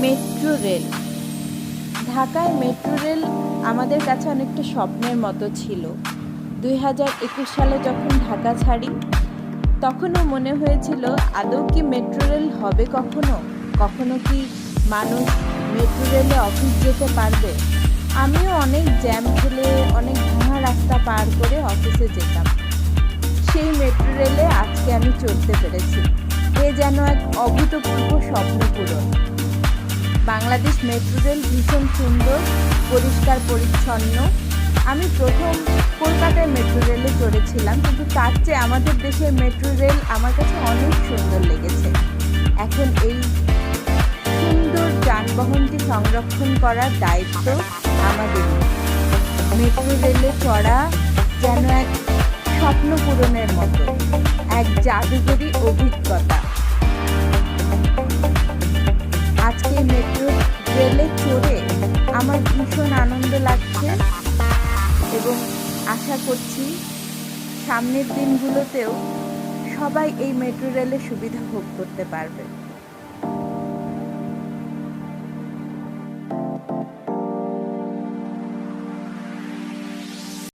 Metro rail. ঢাকায় metro rail আমাদের কাছে অনেকটা স্বপ্নের মতো ছিল। 2021 সালে যখন ঢাকা ছাড়ি, তখনও মনে হয়েছিল আদৌ কি মেট্রো রেল হবে কখনো? কখনো কি মানুষ মেট্রো রেলে অফিস যেতে পারবে? আমিও অনেক জ্যাম ঠেলে, অনেক ভাঙা রাস্তা পার করে অফিসে যেতাম। সেই মেট্রো রেলে আজকে আমি চলতে পেরেছি। এ যেন এক অভূতপূর্ব স্বপ্ন পূরণ। বাংলাদেশ মেট্রো রেল ভীষণ সুন্দর, পরিষ্কার পরিচ্ছন্ন। আমি প্রথম কলকাতায় মেট্রো রেলে চড়েছিলাম, কিন্তু তার চেয়ে আমাদের দেশের মেট্রো রেল আমার কাছে অনেক সুন্দর লেগেছে। এখন এই সুন্দর যানবাহনটি সংরক্ষণ করার দায়িত্ব আমাদেরই। মেট্রো রেলে চড়া যেন এক স্বপ্ন পূরণের মতো, এক জাদুকরী অভিজ্ঞতা। আজকে মেট্রো রেলে চড়ে আমার ভীষণ আনন্দ লাগছে এবং আশা করছি সামনের দিনগুলোতেও সবাই এই মেট্রো রেলের সুবিধা ভোগ করতে পারবে।